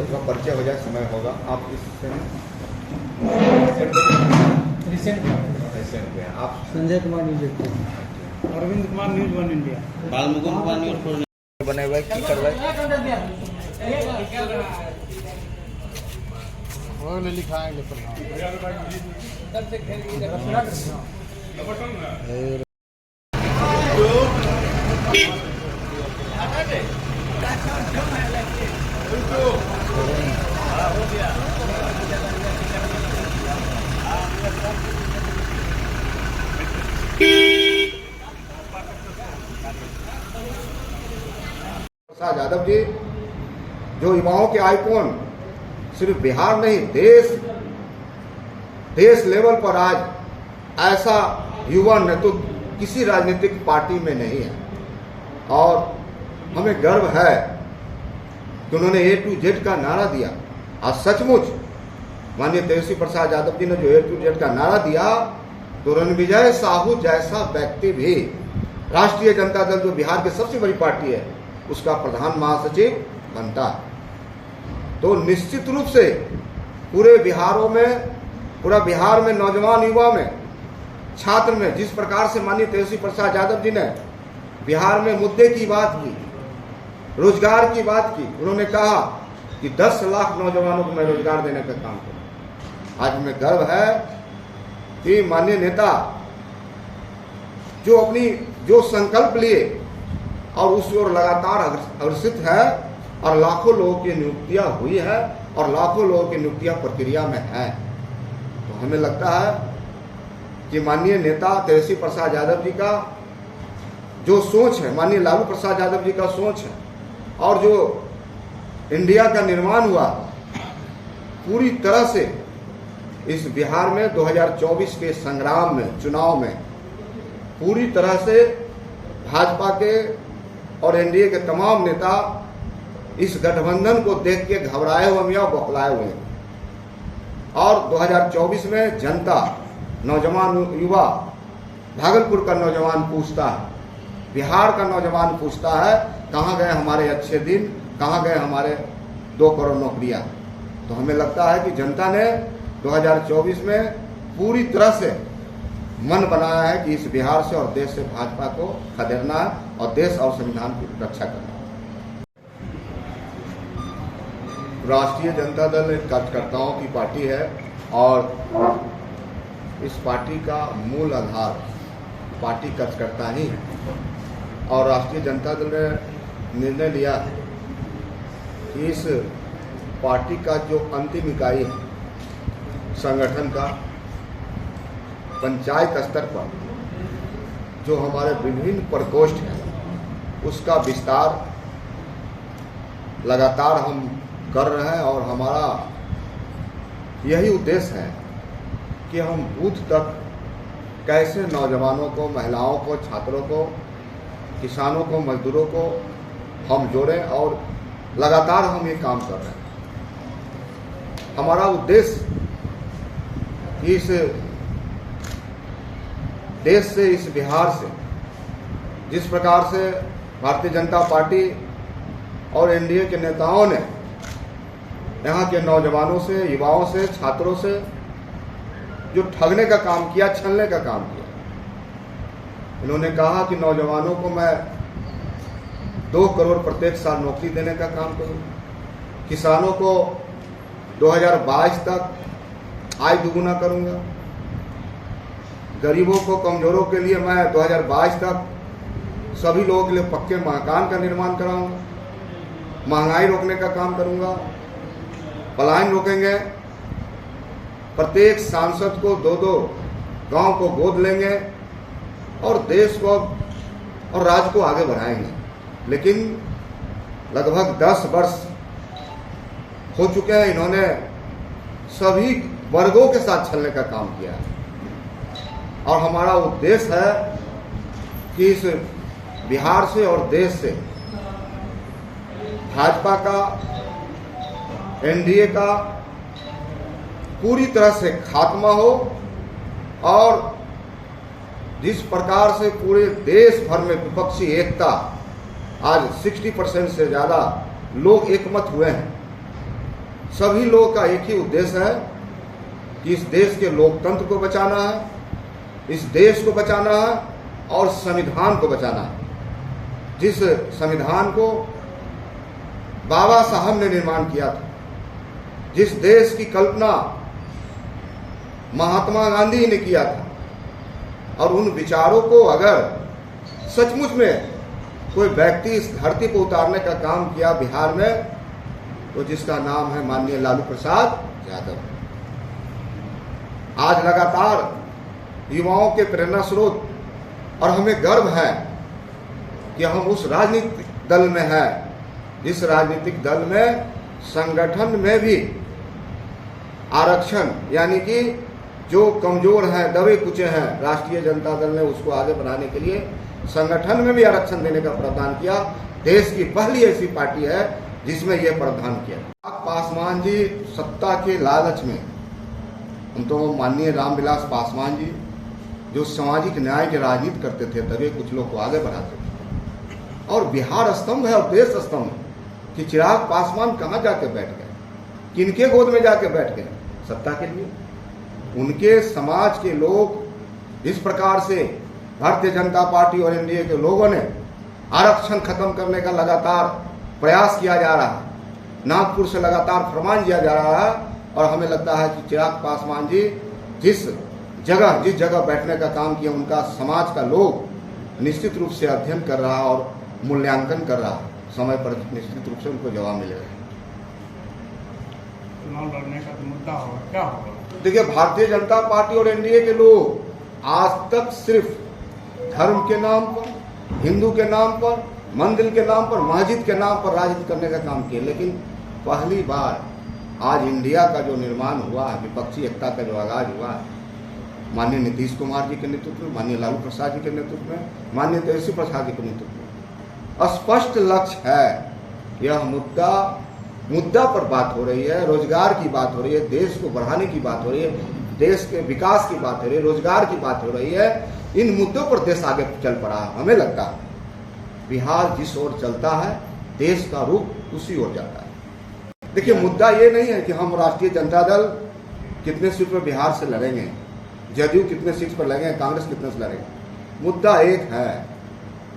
का परिचय हो जाए, समय होगा। आप इससे रिसेंट में आप Sanjay Kumar News 18, Arvind Kumar News 1 India, Balmukund Kumar News 4 बने हुए की करवाए लिखा है प्रसाद यादव जी जो युवाओं के आइकॉन सिर्फ बिहार नहीं देश लेवल पर आज ऐसा युवा नेतृत्व किसी राजनीतिक पार्टी में नहीं है। और हमें गर्व है कि उन्होंने A to Z का नारा दिया। और सचमुच माननीय तेजस्वी प्रसाद यादव जी ने जो A to Z का नारा दिया तो रणविजय साहू जैसा व्यक्ति भी राष्ट्रीय जनता दल जो बिहार की सबसे बड़ी पार्टी है उसका प्रधान महासचिव बनता है। तो निश्चित रूप से पूरे बिहार में नौजवान युवा में छात्र में जिस प्रकार से माननीय तेजस्वी प्रसाद यादव जी ने बिहार में मुद्दे की बात की, रोजगार की बात की, उन्होंने कहा कि 10 लाख नौजवानों को मैं रोजगार देने का काम करूं। आज हमें गर्व है कि माननीय नेता जो संकल्प लिए और उस ओर लगातार अग्रसित है और लाखों लोगों की नियुक्तियां हुई है और लाखों लोगों की नियुक्तियां प्रक्रिया में है। तो हमें लगता है कि माननीय नेता तेजस्वी प्रसाद यादव जी का जो सोच है, माननीय लालू प्रसाद यादव जी का सोच है और जो इंडिया का निर्माण हुआ पूरी तरह से इस बिहार में 2024 के संग्राम में, चुनाव में पूरी तरह से भाजपा के और एनडीए के तमाम नेता इस गठबंधन को देख के घबराए हुए या बौखलाए हुए हैं। और 2024 में जनता, नौजवान युवा, भागलपुर का नौजवान पूछता है, बिहार का नौजवान पूछता है कहाँ गए हमारे अच्छे दिन, कहाँ गए हमारे 2 करोड़ नौकरियां। तो हमें लगता है कि जनता ने 2024 में पूरी तरह से मन बनाया है कि इस बिहार से और देश से भाजपा को खदेड़ना है और देश और संविधान की रक्षा करना है। राष्ट्रीय जनता दल एक कार्यकर्ताओं की पार्टी है और इस पार्टी का मूल आधार पार्टी कार्यकर्ता ही है। और राष्ट्रीय जनता दल ने निर्णय लिया है कि इस पार्टी का जो अंतिम इकाई है संगठन का, पंचायत स्तर पर जो हमारे विभिन्न प्रकोष्ठ हैं उसका विस्तार लगातार हम कर रहे हैं। और हमारा यही उद्देश्य है कि हम बूथ तक कैसे नौजवानों को, महिलाओं को, छात्रों को, किसानों को, मजदूरों को हम जोड़ें और लगातार हम ये काम कर रहे हैं। हमारा उद्देश्य इस देश से, इस बिहार से जिस प्रकार से भारतीय जनता पार्टी और एनडीए के नेताओं ने यहाँ के नौजवानों से, युवाओं से, छात्रों से जो ठगने का काम किया, छलने का काम किया, इन्होंने कहा कि नौजवानों को मैं 2 करोड़ प्रत्येक साल नौकरी देने का काम करूँ, किसानों को 2022 तक आय दुगुना करूँगा, गरीबों को, कमजोरों के लिए मैं 2022 तक सभी लोगों के लिए पक्के मकान का निर्माण कराऊंगा, महंगाई रोकने का काम करूंगा, पलायन रोकेंगे, प्रत्येक सांसद को 2-2 गांव को गोद लेंगे और देश को और राज्य को आगे बढ़ाएंगे। लेकिन लगभग 10 वर्ष हो चुके हैं, इन्होंने सभी वर्गों के साथ छलने का काम किया है। और हमारा उद्देश्य है कि इस बिहार से और देश से भाजपा का, एनडीए का पूरी तरह से खात्मा हो और जिस प्रकार से पूरे देश भर में विपक्षी एकता, आज 60% से ज़्यादा लोग एकमत हुए हैं सभी लोगों का एक ही उद्देश्य है कि इस देश के लोकतंत्र को बचाना है, इस देश को बचाना है और संविधान को बचाना है। जिस संविधान को बाबा साहब ने निर्माण किया था, जिस देश की कल्पना महात्मा गांधी ने किया था, और उन विचारों को अगर सचमुच में कोई व्यक्ति इस धरती पर उतारने का काम किया बिहार में, तो जिसका नाम है माननीय लालू प्रसाद यादव। आज लगातार युवाओं के प्रेरणा स्रोत, और हमें गर्व है कि हम उस राजनीतिक दल में हैं जिस राजनीतिक दल में संगठन में भी आरक्षण, यानी कि जो कमजोर हैं, दबे कुचे हैं, राष्ट्रीय जनता दल ने उसको आगे बढ़ाने के लिए संगठन में भी आरक्षण देने का प्रावधान किया। देश की पहली ऐसी पार्टी है जिसमें यह प्रावधान किया। पासवान जी सत्ता के लालच में, हम तो माननीय रामविलास पासवान जी जो सामाजिक न्याय की राजनीति करते थे, दबे कुचलों को आगे बढ़ाते थे, और बिहार स्तंभ है और देश स्तंभ है कि चिराग पासवान कहाँ जाके बैठ गए, किनके गोद में जाके बैठ गए सत्ता के लिए। उनके समाज के लोग इस प्रकार से भारतीय जनता पार्टी और एनडीए के लोगों ने आरक्षण खत्म करने का लगातार प्रयास किया जा रहा है, नागपुर से लगातार फरमान दिया जा रहा है, और हमें लगता है कि चिराग पासवान जी जिस जगह बैठने का काम किया, उनका समाज का लोग निश्चित रूप से अध्ययन कर रहा है और मूल्यांकन कर रहा है, समय पर निश्चित रूप से उनको जवाब मिलेगा। चुनाव लड़ने का तो मुद्दा होगा, क्या होगा? देखिए, भारतीय जनता पार्टी और एनडीए के लोग आज तक सिर्फ धर्म के नाम पर, हिंदू के नाम पर, मंदिर के नाम पर, मस्जिद के नाम पर राजनीति करने का काम किया, लेकिन पहली बार आज इंडिया का जो निर्माण हुआ है, विपक्षी एकता का जो आगाज हुआ है, माननीय नीतीश कुमार जी के नेतृत्व में, माननीय लालू प्रसाद जी के नेतृत्व में, माननीय तेजस्वी प्रसाद जी के नेतृत्व में स्पष्ट लक्ष्य है। यह मुद्दा पर बात हो रही है, रोजगार की बात हो रही है, देश को बढ़ाने की बात हो रही है, देश के विकास की बात हो रही है, रोजगार की बात हो रही है। इन मुद्दों पर देश आगे चल पड़ा है। हमें लगता है बिहार जिस ओर चलता है, देश का रुख उसी ओर जाता है। देखिए, मुद्दा ये नहीं है कि हम राष्ट्रीय जनता दल कितने सीट पर बिहार से लड़ेंगे, जदयू कितने सीट पर लड़ेंगे, कांग्रेस कितने से लड़ेंगे। मुद्दा एक है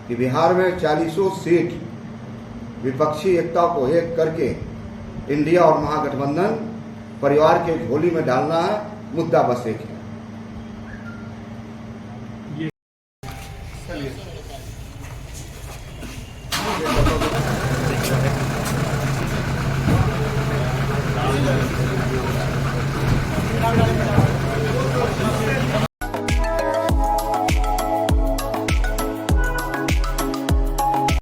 कि बिहार में 40 सीट विपक्षी एकता को एक करके इंडिया और महागठबंधन परिवार के झोली में डालना है। मुद्दा बस एक है।